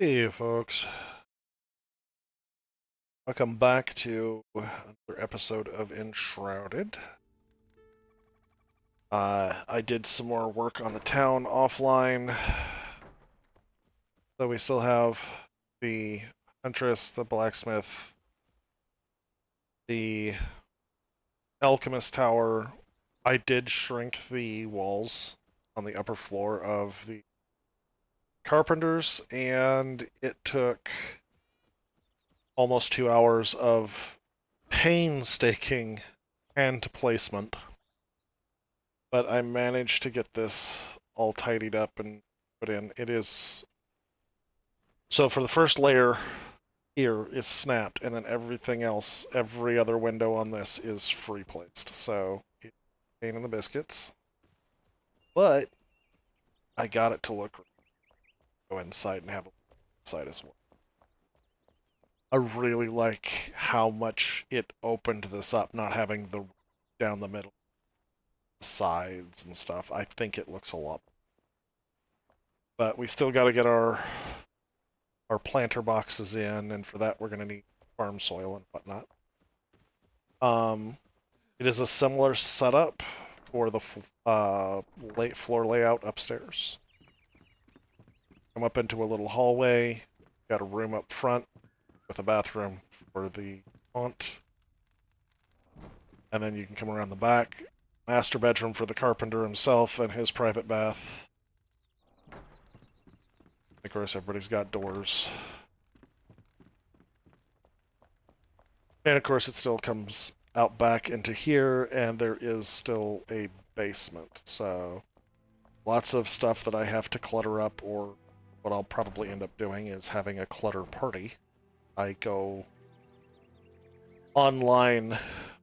Hey folks, welcome back to another episode of Enshrouded. I did some more work on the town offline, so we still have the Huntress, the Blacksmith, the Alchemist Tower. I did shrink the walls on the upper floor of the Carpenters, and it took almost 2 hours of painstaking hand placement. But I managed to get this all tidied up and put in. It is so for the first layer here is snapped, and then everything else, every other window on this is free placed. So it's a pain in the biscuits, but I got it to look. Go inside and have a look inside as well. I really like how much it opened this up, not having the down the middle, sides and stuff. I think it looks a lot. But we still got to get our planter boxes in, and for that we're going to need farm soil and whatnot. It is a similar setup for the floor layout upstairs. Come up into a little hallway, got a room up front with a bathroom for the aunt, and then you can come around the back. Master bedroom for the carpenter himself and his private bath. Of course, everybody's got doors. And of course, it still comes out back into here, and there is still a basement. So lots of stuff that I have to clutter up, or what I'll probably end up doing is having a clutter party. I go online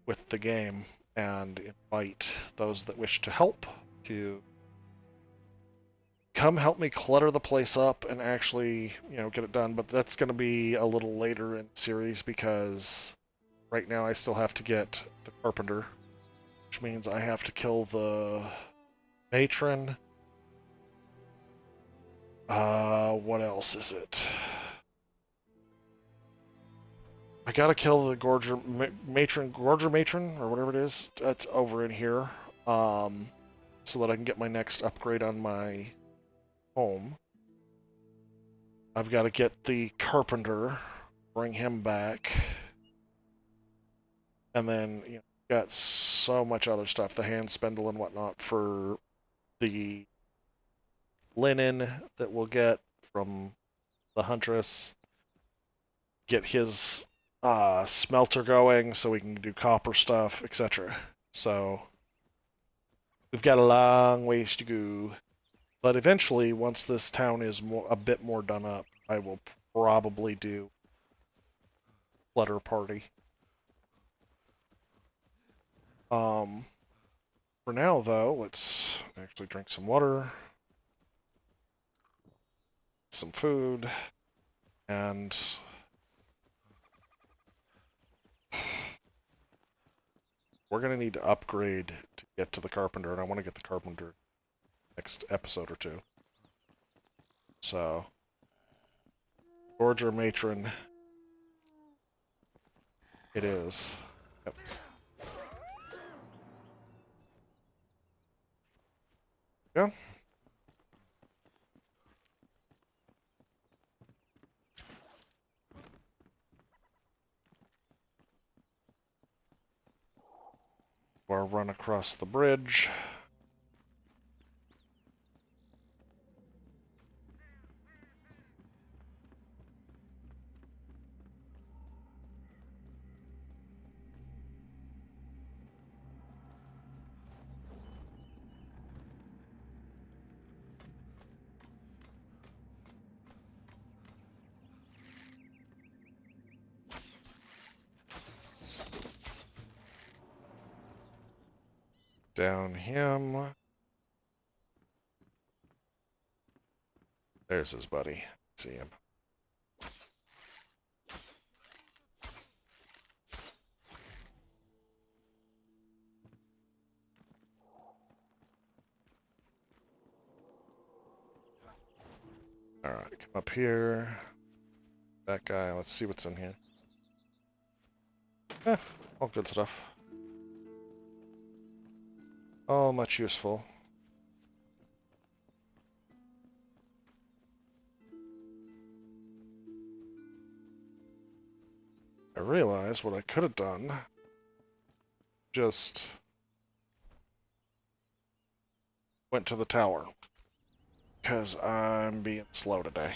with the game and invite those that wish to help to come help me clutter the place up and actually, get it done. But that's going to be a little later in the series because right now I still have to get the carpenter, which means I have to kill the matron. What else is it? I gotta kill the Gorger Matron, or whatever it is. That's over in here. So that I can get my next upgrade on my home. I've got to get the Carpenter, bring him back. And then, got so much other stuff, the hand spindle and whatnot for the linen that we'll get from the Huntress. Get his smelter going so we can do copper stuff, etc. So we've got a long ways to go. But eventually, once this town is a bit more done up, I will probably do clutter party. For now, though, let's actually drink some water, some food, and we're going to need to upgrade to get to the carpenter, and I want to get the carpenter next episode or two. So, Gorger Matron, it is. Yep. Yeah. Or run across the bridge. Down him. There's his buddy. See him. Alright, come up here. That guy, let's see what's in here. All good stuff. All much useful. I realize what I could have done. Just went to the tower. Because I'm being slow today.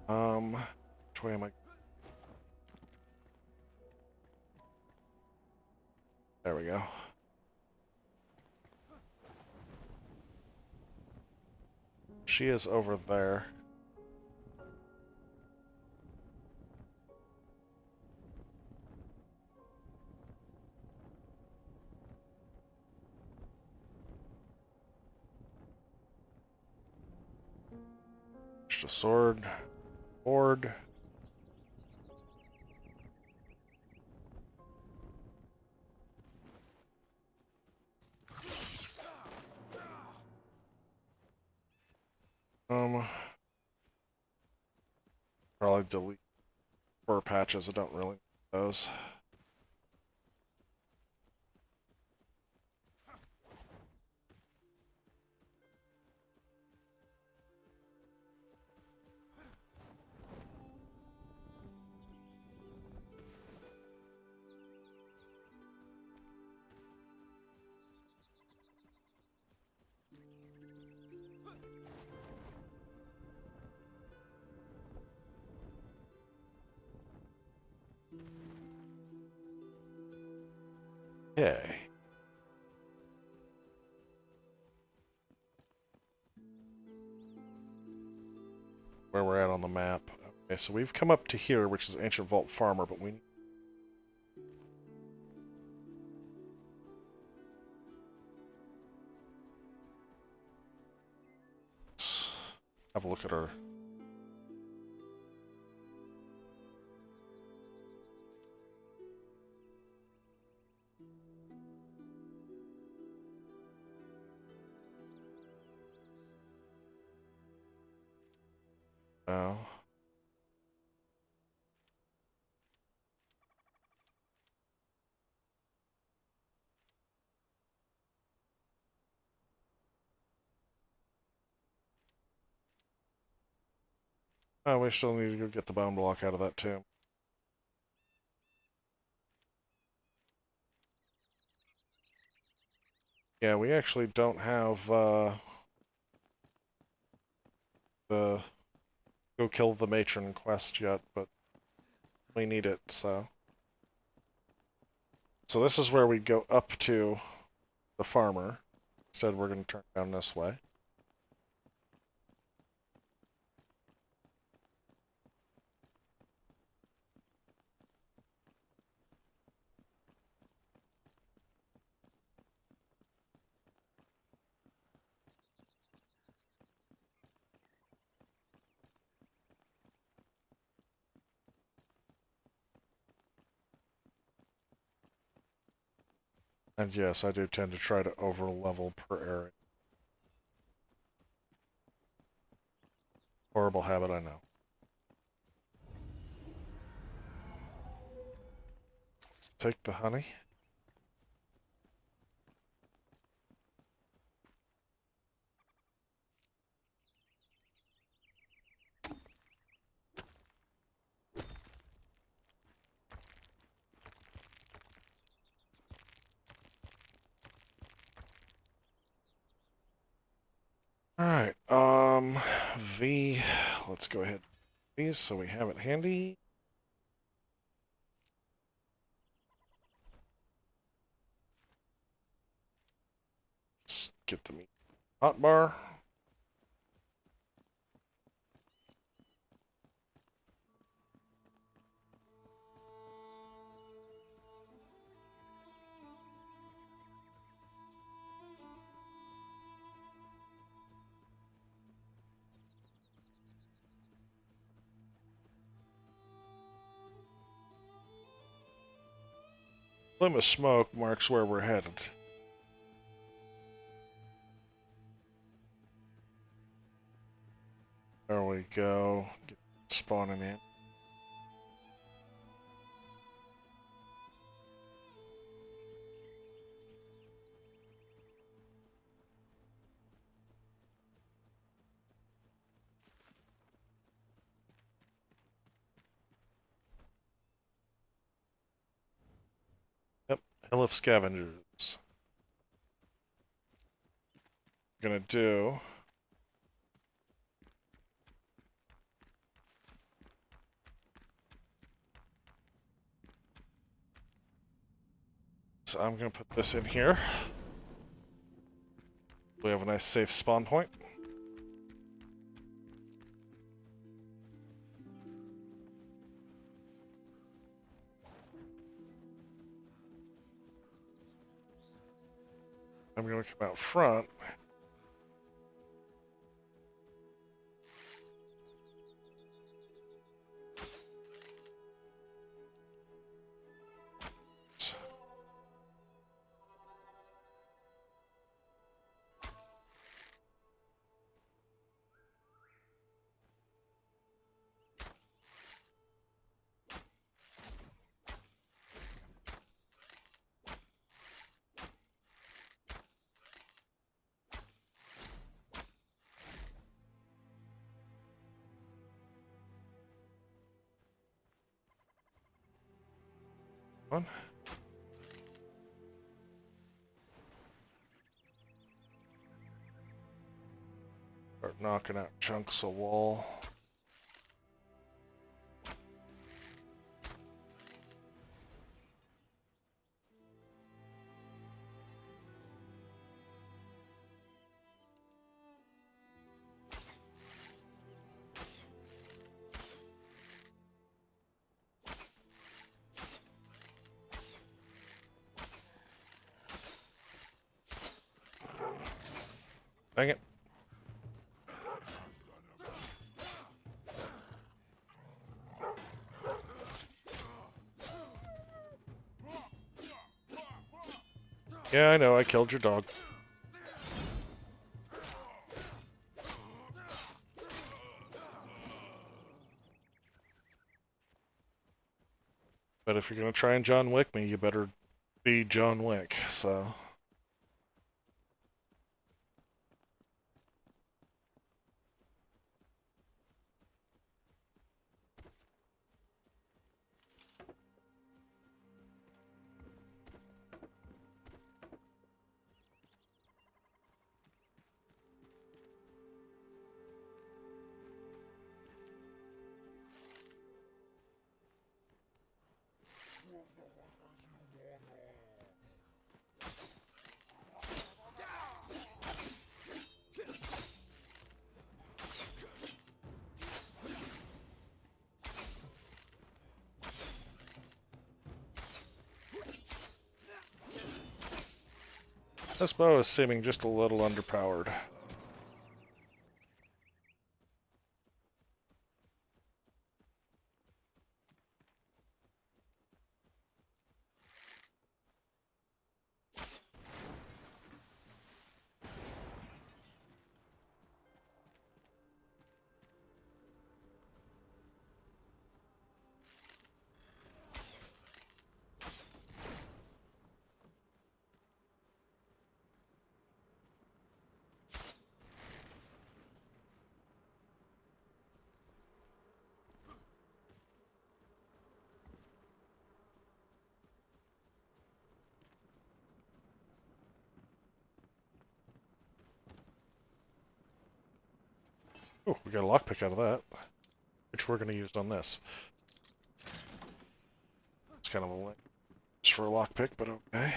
Which way am I? There we go. She is over there. Just a sword. Board. Probably delete fur patches. I don't really need those. Okay. Where we're at on the map. Okay, so we've come up to here, which is Ancient Vault Farmer, but we need... Let's have a look at our... Oh. Oh, we still need to go get the bone block out of that tomb. Yeah, we actually don't have the go kill the matron quest yet, but we need it, so. So this is where we go up to the farmer. Instead, we're going to turn down this way. And yes, I do tend to try to over-level per area. Horrible habit, I know. Take the honey. Alright, V, let's go ahead. These, so we have it handy. Let's get the meat hotbar. Plume of smoke marks where we're headed. There we go. Get spawning in. Yep, Hill of Scavengers. Gonna do. So I'm gonna put this in here. We have a nice safe spawn point. I'm gonna come out front. One. Start knocking out chunks of wall. Dang it. Yeah, I know, I killed your dog. But if you're gonna try and John Wick me, you better be John Wick, so. This bow is seeming just a little underpowered. Oh, we got a lockpick out of that, which we're going to use on this. It's kind of a link for a lockpick, but okay.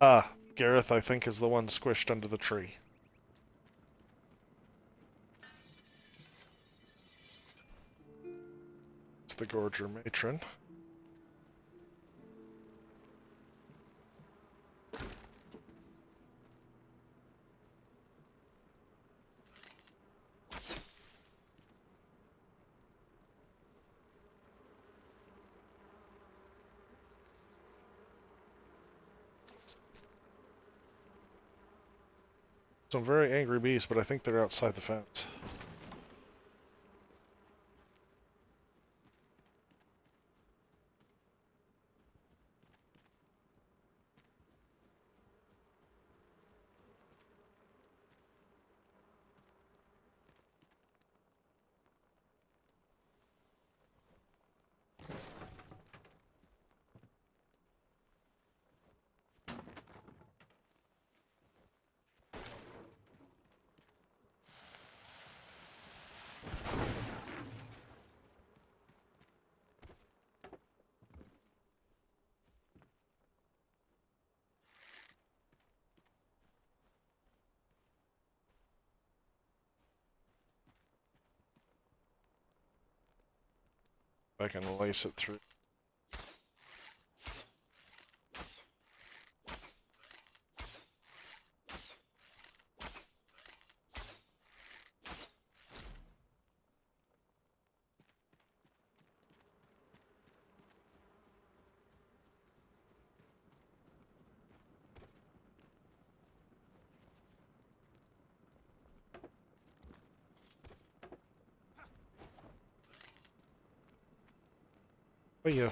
Ah, Gareth, I think, is the one squished under the tree. It's the Gorger Matron. some very angry bees, but I think they're outside the fence. I can lace it through. Oh yeah.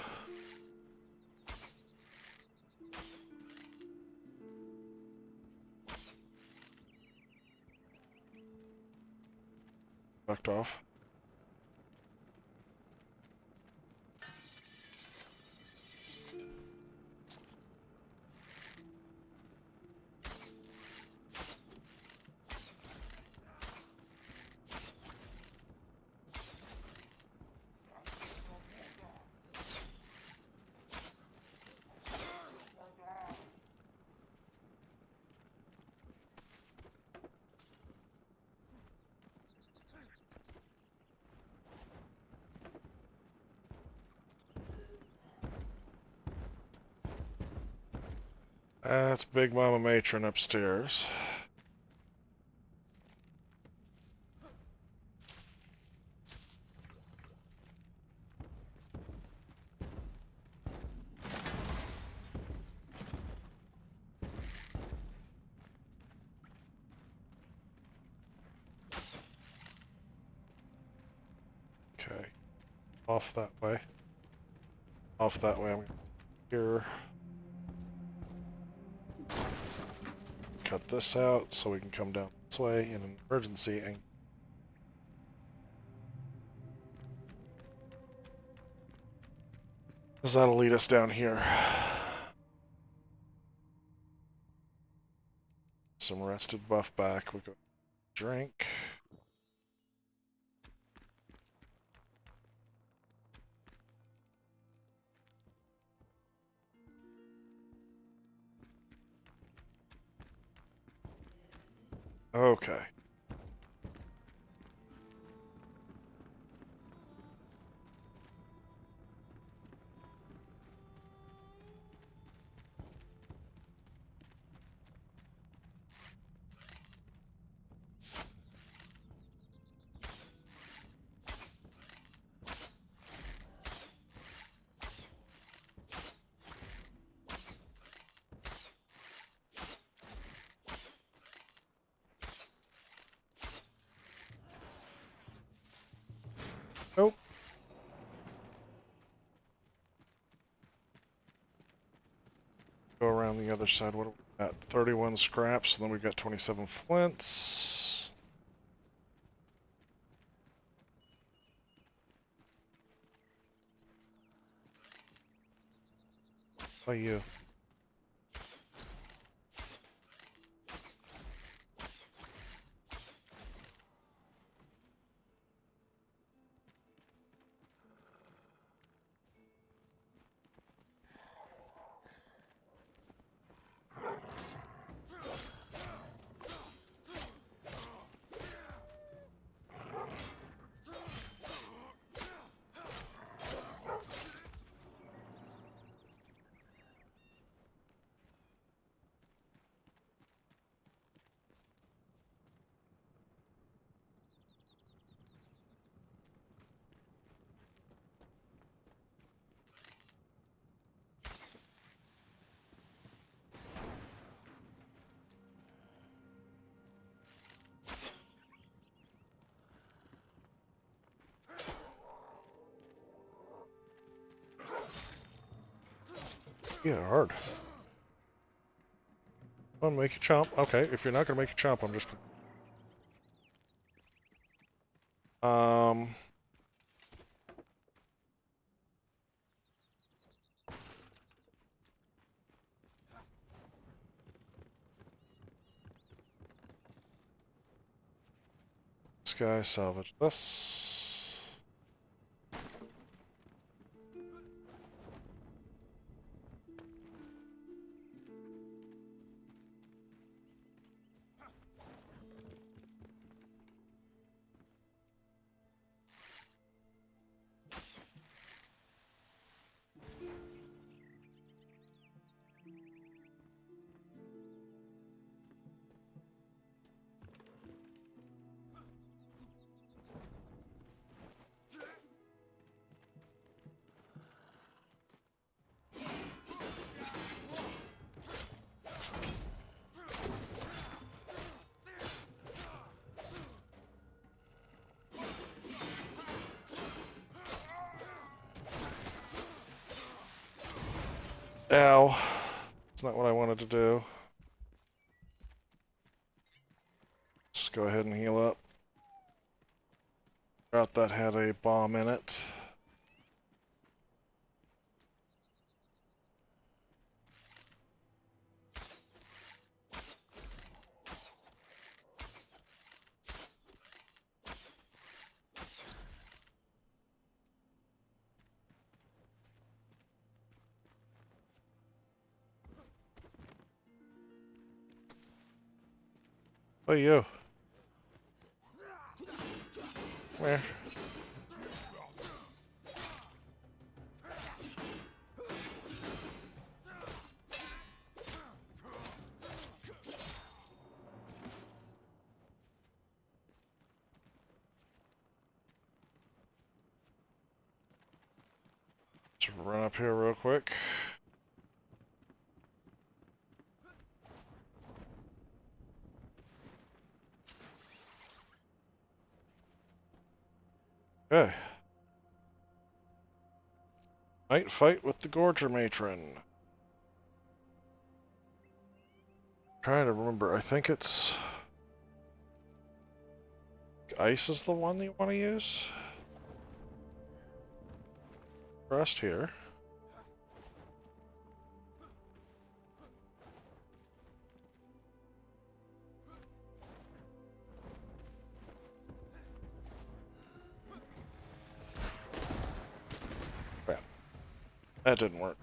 Backed off. That's Big Mama Matron upstairs. Okay. Off that way. Off that way. I'm here. Cut this out so we can come down this way in an emergency. And that'll lead us down here. Some rested buff back. We go drink. Okay. Nope. Go around the other side. What are we at? 31 scraps, and then we've got 27 flints. By you. Yeah, hard. Come on, make a chomp. Okay, if you're not gonna make a chomp, I'm just gonna... This guy, salvage this. Ow. That's not what I wanted to do. Let's go ahead and heal up. Forgot that had a bomb in it. Oh, you. Where? Let's run up here real quick. Okay. Night fight with the Gorger Matron. Trying to remember. I think it's... Ice is the one that you want to use? Rest here. Crap. That didn't work.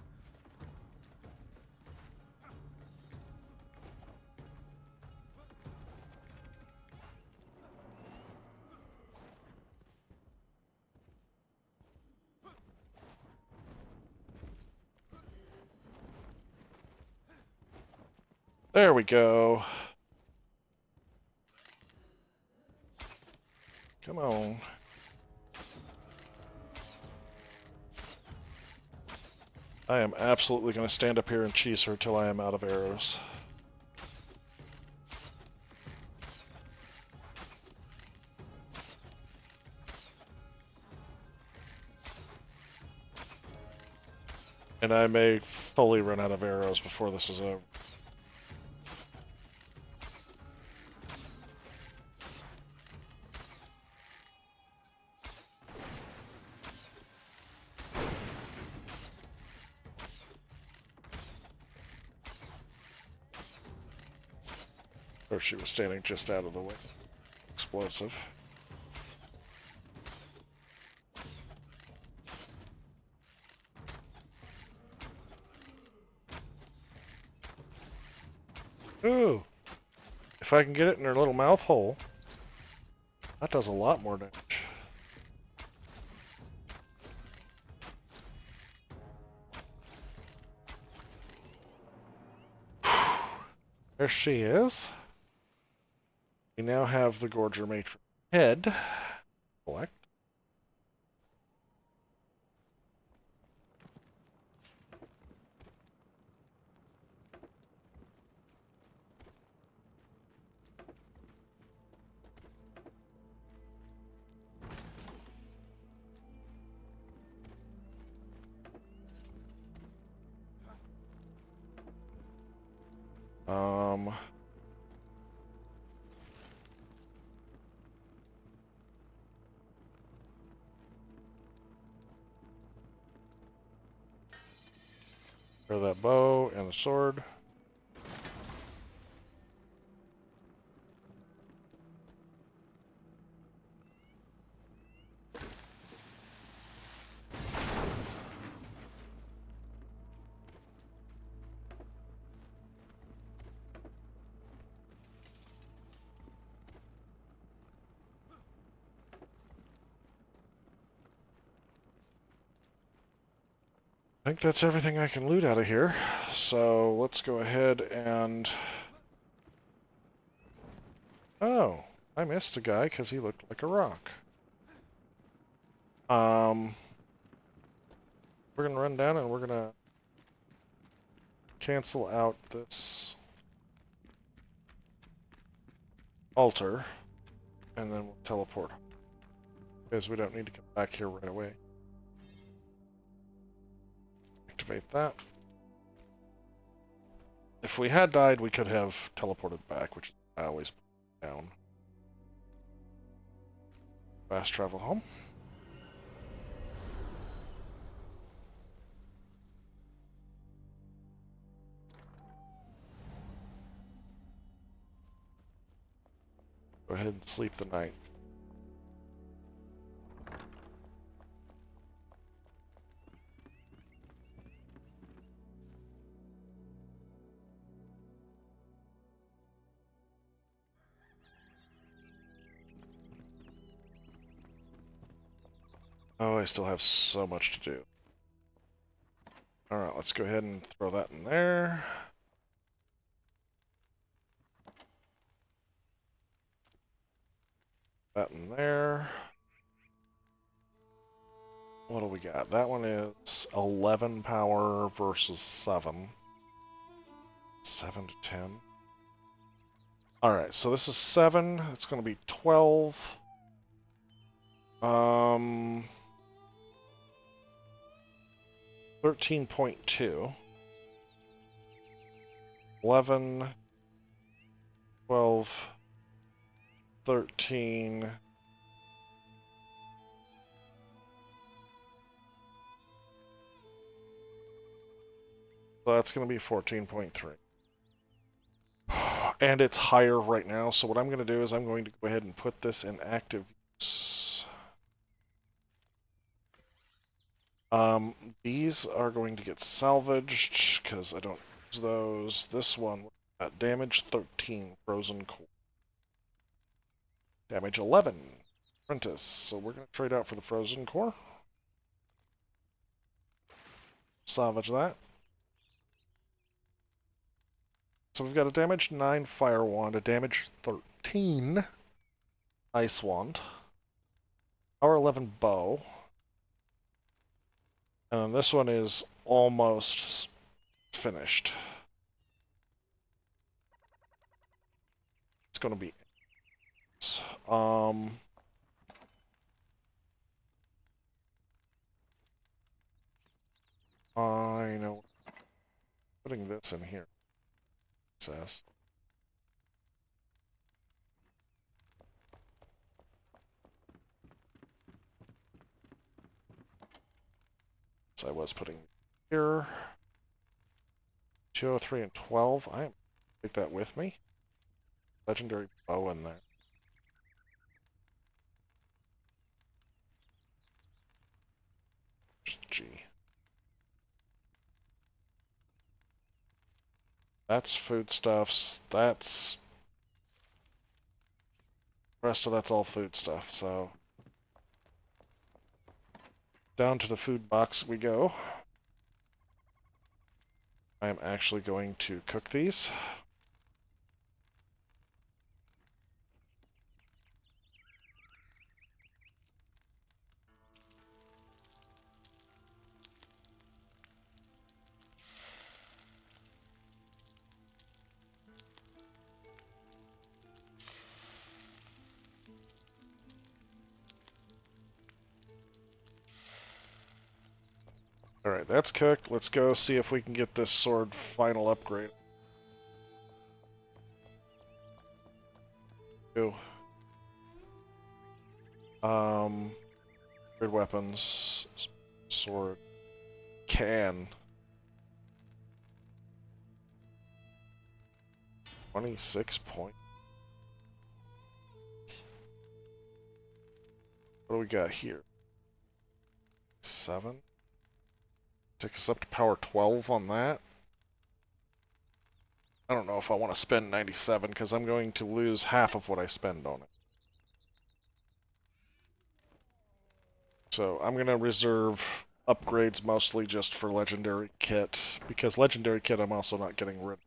There we go. Come on. I am absolutely going to stand up here and cheese her till I am out of arrows. And I may fully run out of arrows before this is over. Or she was standing just out of the way. Explosive. Ooh! If I can get it in her little mouth hole, that does a lot more damage. There she is. We now have the Gorger Matron head. Collect. Throw that bow and the sword. I think that's everything I can loot out of here. So let's go ahead and... Oh, I missed a guy because he looked like a rock. We're going to run down and we're going to cancel out this altar, and then we'll teleport. Because we don't need to come back here right away. Activate that. If we had died, we could have teleported back, which I always put down. Fast travel home. Go ahead and sleep the night. Oh, I still have so much to do. Alright, let's go ahead and throw that in there. That in there. What do we got? That one is 11 power versus 7. 7 to 10. Alright, so this is 7. It's going to be 12. 13.2. 11. 12. 13. So that's going to be 14.3. And it's higher right now, so what I'm going to do is I'm going to go ahead and put this in active use. These are going to get salvaged, because I don't use those. This one, damage 13, frozen core. Damage 11, apprentice. So we're going to trade out for the frozen core. Salvage that. So we've got a damage 9 fire wand, a damage 13 ice wand, power 11 bow, and then this one is almost finished. It's going to be... I know... Putting this in here. Says. So I was putting here. 203 and 12. I am take that with me. Legendary bow in there. G. That's foodstuffs. That's... The rest of that's all food stuff, so... Down to the food box we go. I am actually going to cook these. Alright, that's cooked. Let's go see if we can get this sword final upgrade. Go. Weird weapons. Sword. Can. 26 points. What do we got here? 7. Takes us up to power 12 on that. I don't know if I want to spend 97 because I'm going to lose half of what I spend on it. So I'm going to reserve upgrades mostly just for legendary kit, because legendary kit I'm also not getting rid of.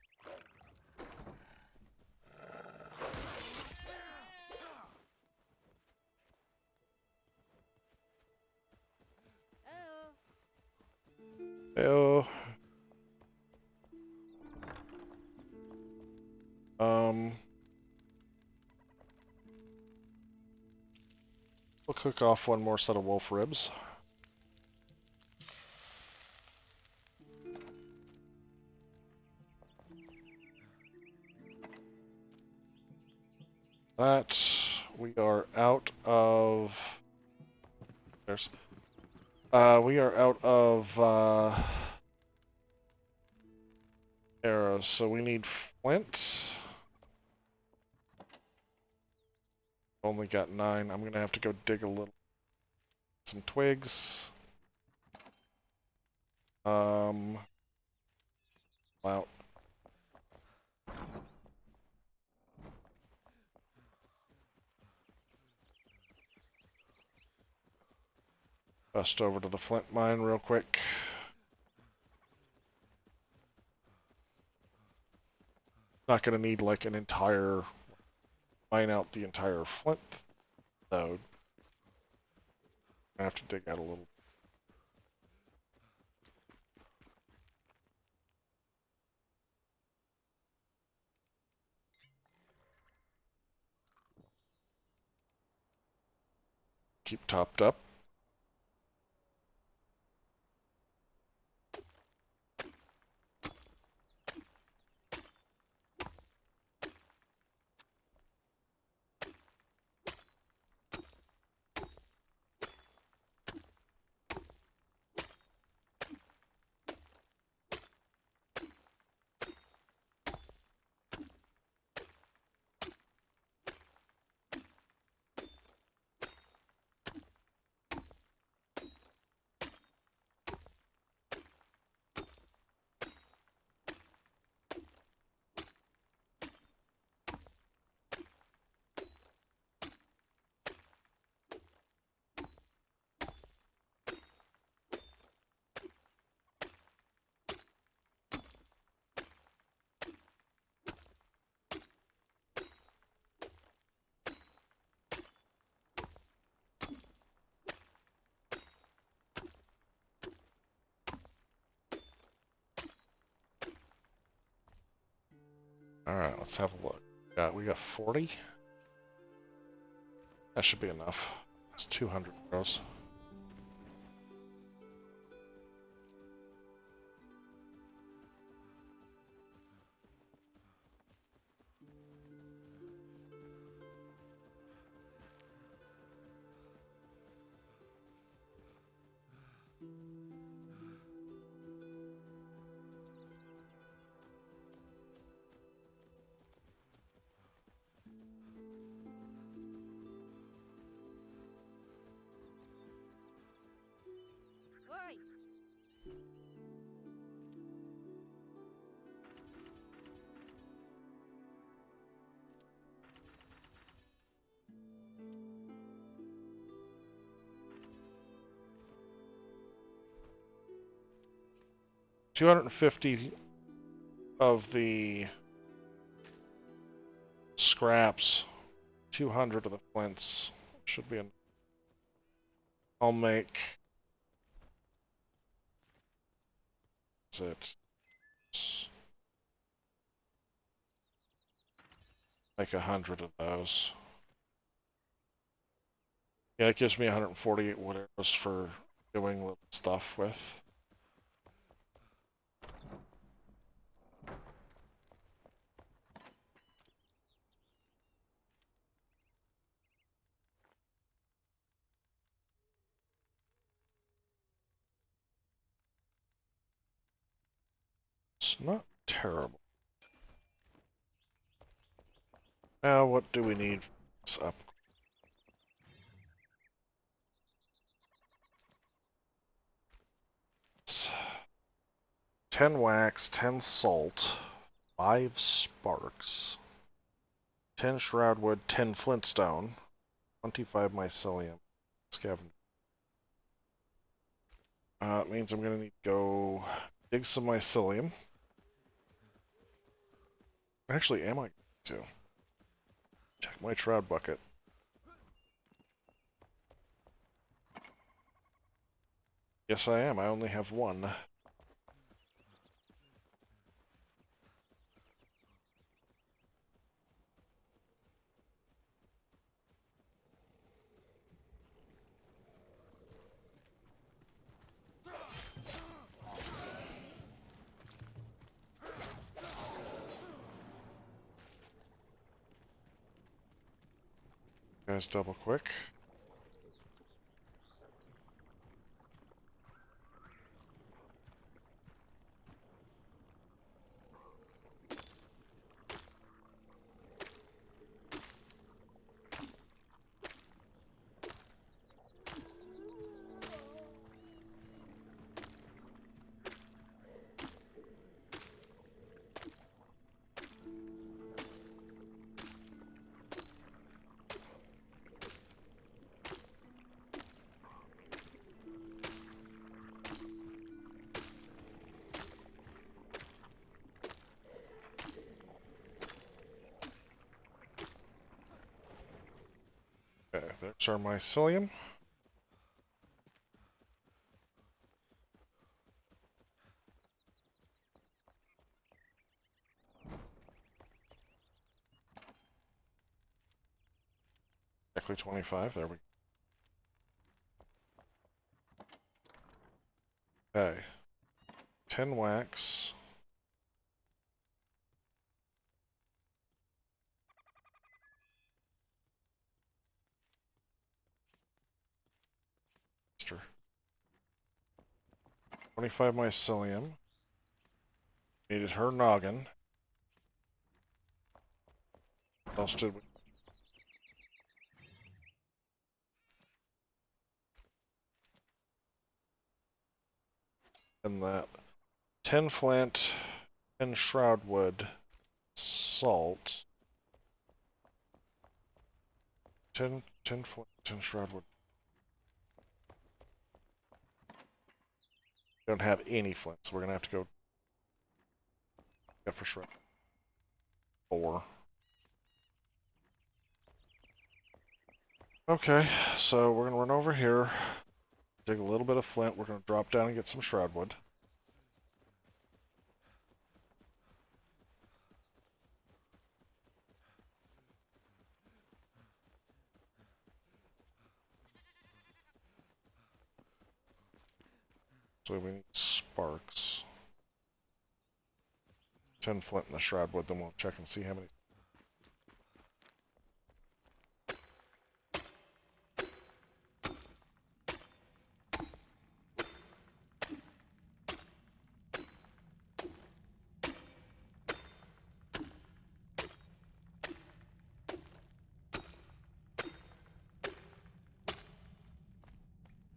Oh. We'll cook off one more set of wolf ribs. That we are out of. There's. We are out of arrows, so we need flint. Only got 9. I'm gonna have to go dig a little. Some twigs. Out. Bust over to the flint mine real quick. Not gonna need like an entire mine out the entire flint node. I have to dig out a little. Keep topped up. Alright, let's have a look. We got 40. That should be enough. It's 200 arrows. Oi! 250 of the scraps, 200 of the flints should be enough. I'll make. Is it? Make 100 of those. Yeah, it gives me 148 wood arrows for doing little stuff with. It's not terrible. Now, what do we need for this up? 10 wax, 10 salt, 5 sparks, 10 shroudwood, 10 flintstone, 25 mycelium, scavenger. It means I'm going to need to go dig some mycelium. Actually, am I going to? Check my shroud bucket. Yes, I am. I only have one. Guys, double quick. Okay, there's our mycelium. Exactly 25. There we go. Okay. 10 wax. Extra. 25 mycelium. Needed her noggin. What else did we? And that 10 flint, 10 shroudwood, salt, 10 flint, 10 shroudwood. Don't have any flint, so we're gonna have to go get for shroud. 4. Okay, so we're gonna run over here, dig a little bit of flint. We're gonna drop down and get some shroudwood. So we need sparks. 10 flint in the shroudwood, then we'll check and see how many.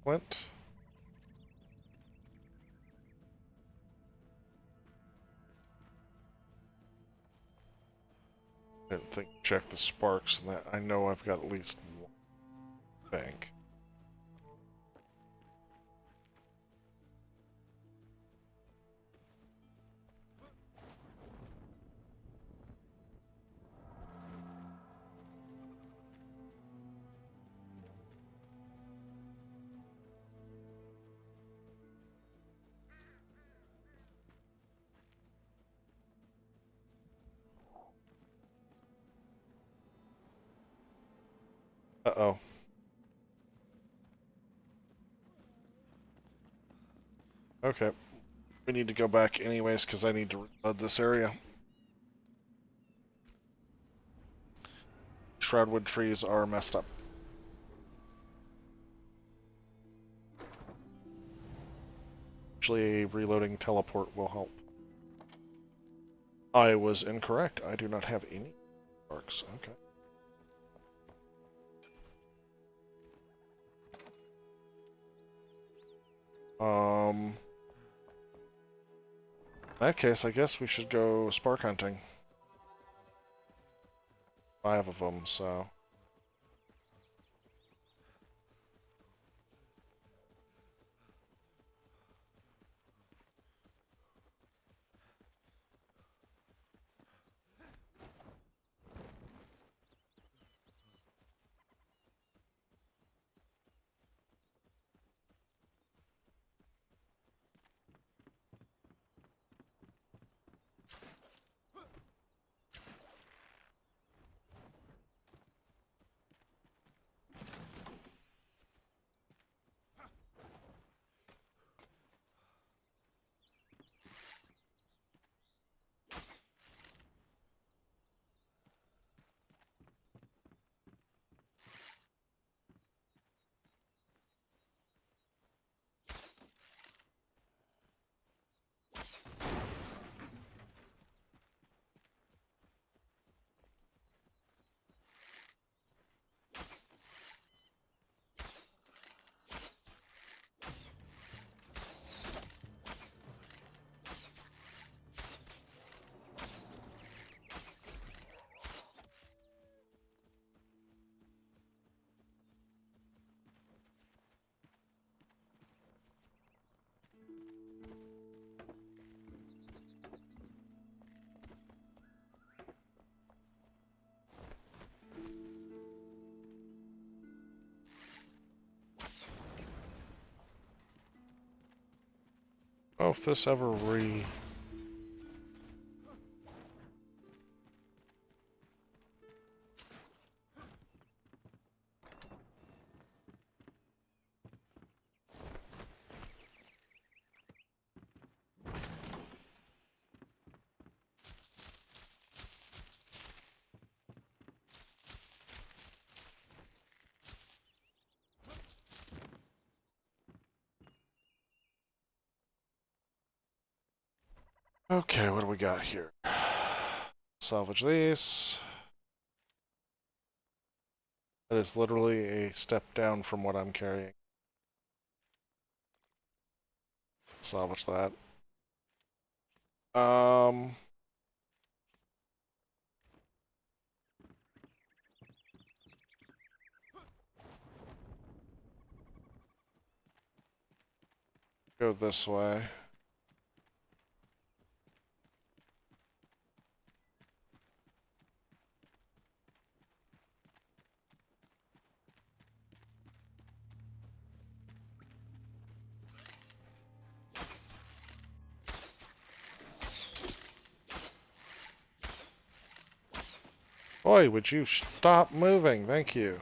Flint. I didn't think check the sparks and that. I know I've got at least one bank. Uh-oh. Okay. We need to go back anyways because I need to reload this area. Shroudwood trees are messed up. Actually, a reloading teleport will help. I was incorrect. I do not have any Sparks. Okay. In that case, I guess we should go spark hunting. 5 of them, so. Oh, if this ever Okay, what do we got here? Salvage these. That is literally a step down from what I'm carrying. Salvage that. Go this way. Boy, would you stop moving? Thank you.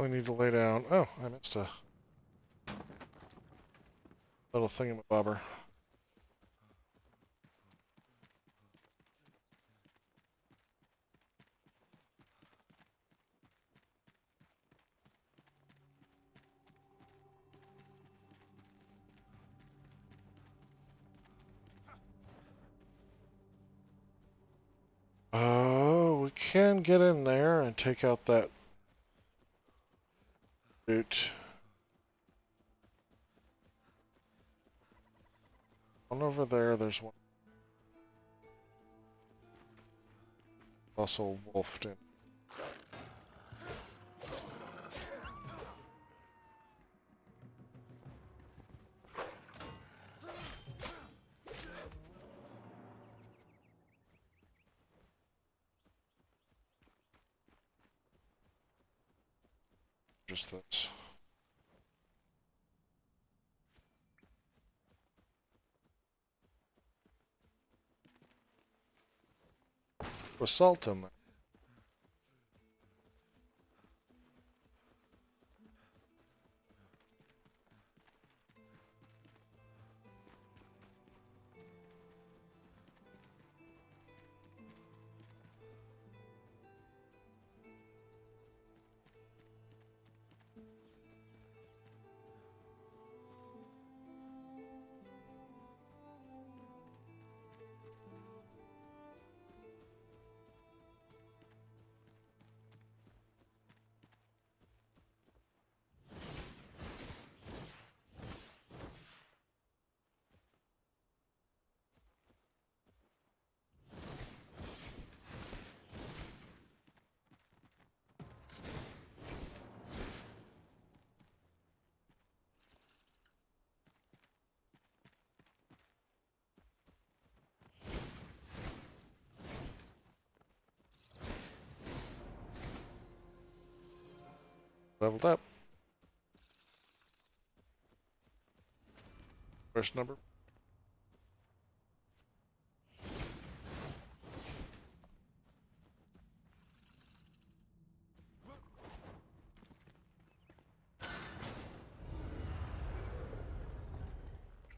I need to lay down. Oh, I missed a little thingamabobber. Oh, we can get in there and take out that boot. One over there, there's one also wolfed in. Just this. With salt in there. Leveled up. First number.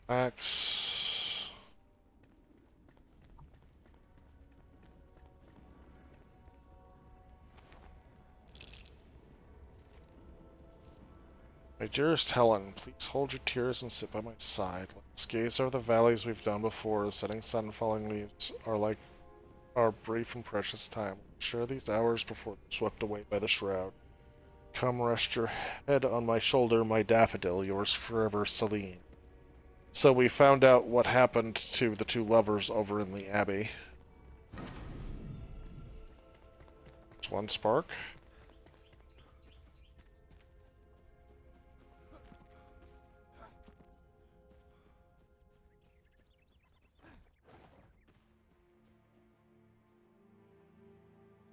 Axe. My dearest Helen, please hold your tears and sit by my side. Let's gaze over the valleys we've done before. The setting sun and falling leaves are like our brief and precious time. Share these hours before they're swept away by the shroud. Come rest your head on my shoulder, my daffodil, yours forever, Celine. So we found out what happened to the two lovers over in the Abbey. There's one spark.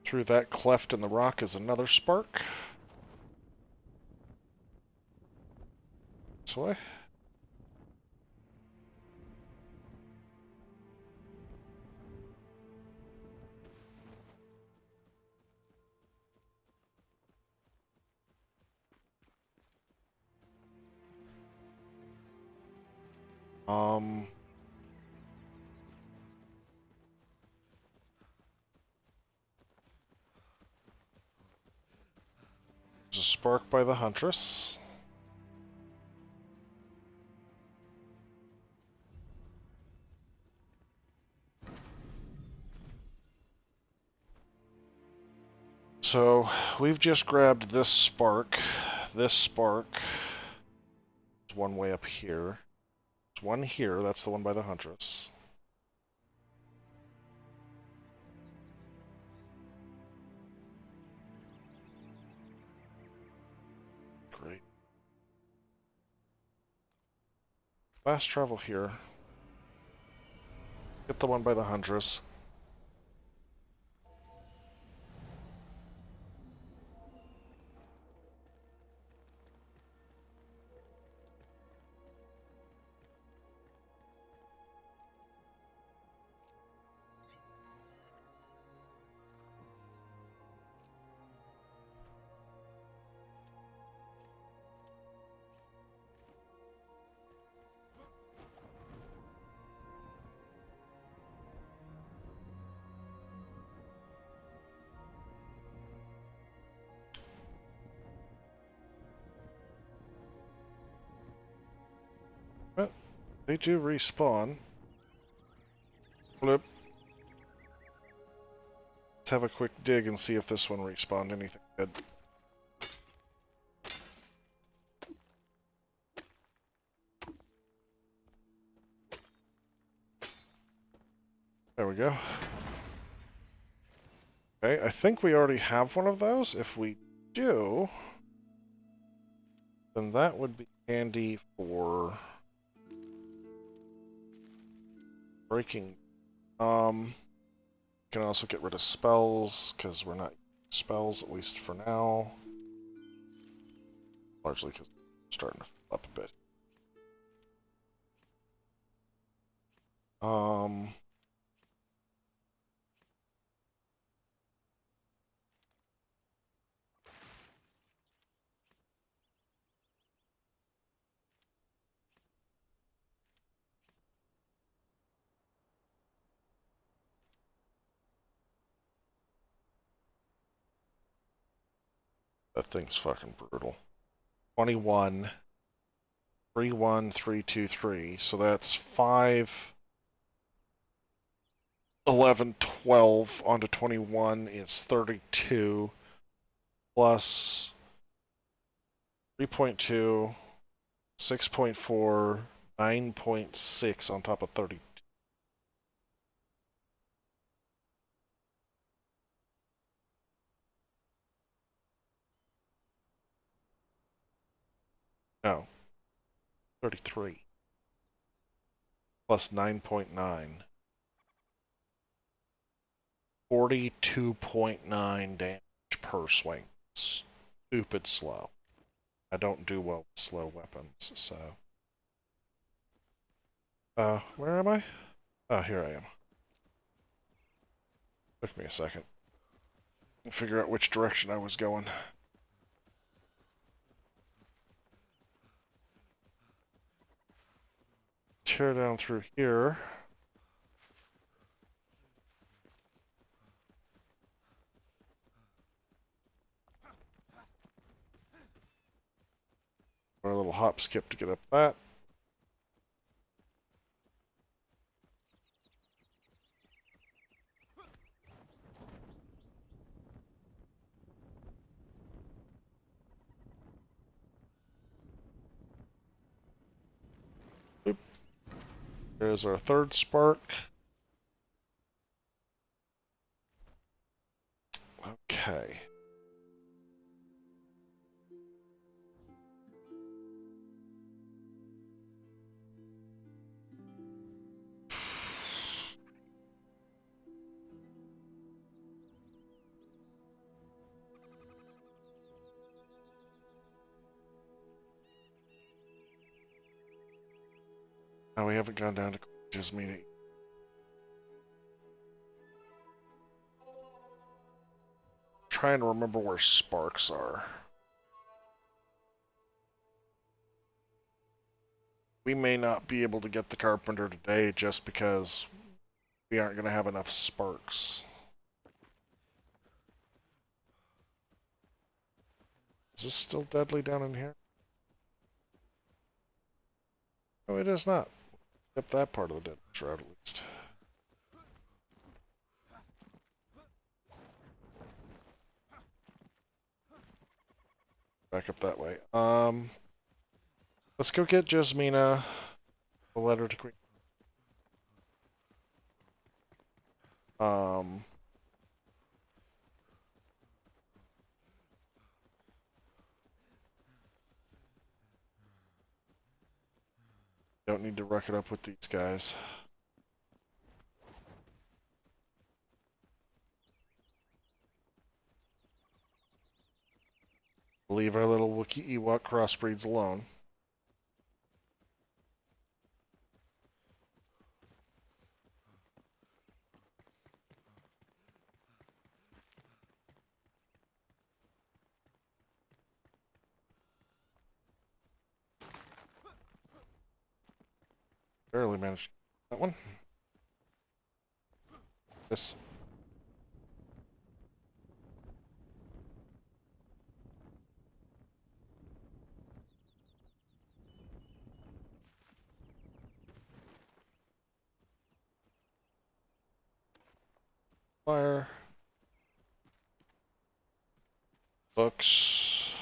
Through that cleft in the rock is another spark. This way. There's a spark by the Huntress. So we've just grabbed this spark. This spark. There's one way up here. There's one here. That's the one by the Huntress. Great. Fast travel here. Get the one by the Huntress. But they do respawn. Bloop. Let's have a quick dig and see if this one respawned anything good. There we go. Okay, I think we already have one of those. If we do, then that would be handy for breaking. Can also get rid of spells, because we're not using spells, at least for now. Largely because we're starting to fill up a bit. That thing's fucking brutal. 21, 3, 1, 3, 2, 3. So that's 5, 11, 12 onto 21 is 32 plus 3.2, 6.4, 9.6 on top of 30. No, 33 plus 9.9. 42.9 damage per swing. Stupid slow. I don't do well with slow weapons, so. Where am I? Oh, here I am. Took me a second to figure out which direction I was going. Tear down through here. Or a little hop skip to get up that. Boop. There's our third spark. Okay. Now we haven't gone down to Jasmine. Trying to remember where sparks are. We may not be able to get the carpenter today just because we aren't going to have enough sparks. Is this still deadly down in here? No, it is not. Except that part of the dead shroud, at least. Back up that way. Let's go get Jasmina a letter to Queen. Don't need to wreck it up with these guys. Leave our little Wookiee Ewok crossbreeds alone. Barely managed that one. This. Fire. Books.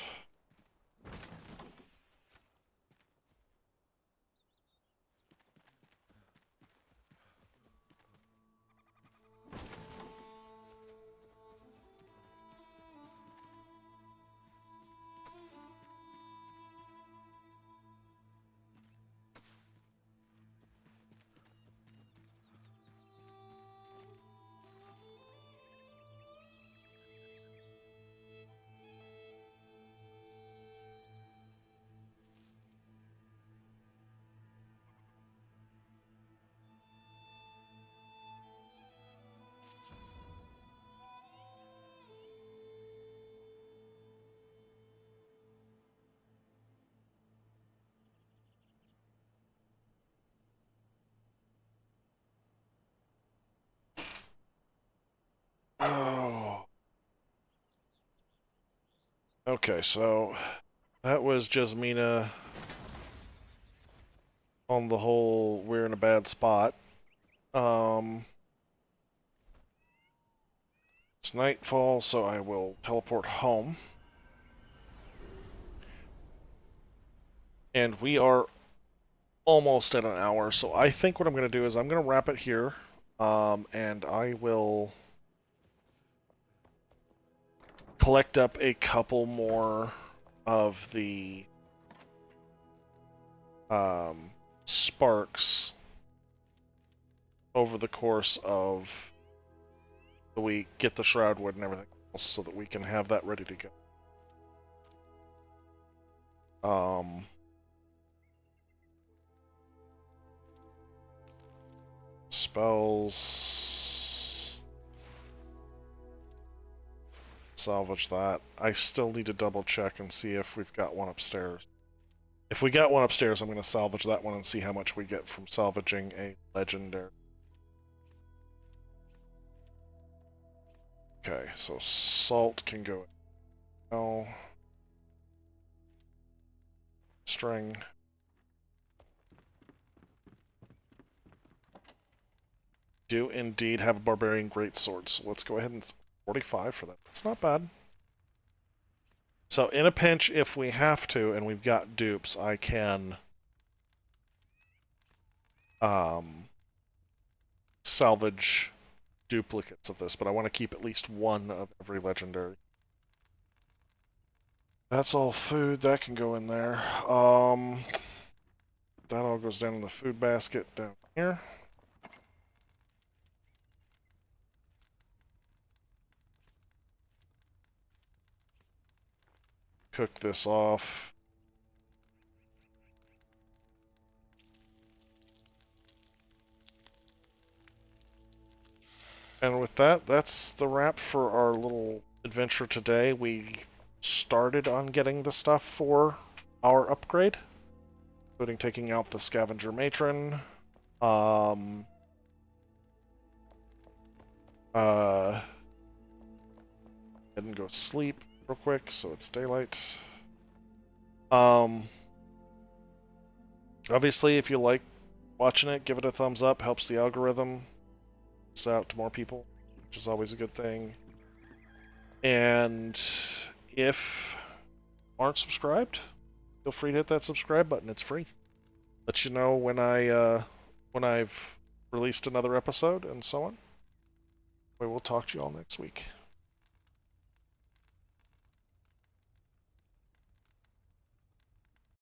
Oh. Okay, so that was Jasmina on the whole we're in a bad spot. It's nightfall, so I will teleport home. And we are almost at an hour, so I think what I'm going to do is I'm going to wrap it here. And I will collect up a couple more of the sparks over the course of the week, get the shroud wood and everything else so that we can have that ready to go. Spells. Salvage that. I still need to double check and see if we've got one upstairs. If we got one upstairs, I'm going to salvage that one and see how much we get from salvaging a legendary. Okay, so salt can go now. String. Do indeed have a barbarian greatsword, so let's go ahead and 45 for that. It's not bad. So in a pinch, if we have to, and we've got dupes, I can salvage duplicates of this, but I want to keep at least one of every legendary. That's all food. That can go in there. That all goes down in the food basket down here. Cook this off. And with that, that's the wrap for our little adventure today. We started on getting the stuff for our upgrade, including taking out the scavenger matron. Head and go sleep real quick so it's daylight. Obviously, if you like watching it, give it a thumbs up. Helps the algorithm. It's out to more people, which is always a good thing. And if you aren't subscribed, feel free to hit that subscribe button. It's free. Let you know when I've released another episode and so on. We will talk to you all next week.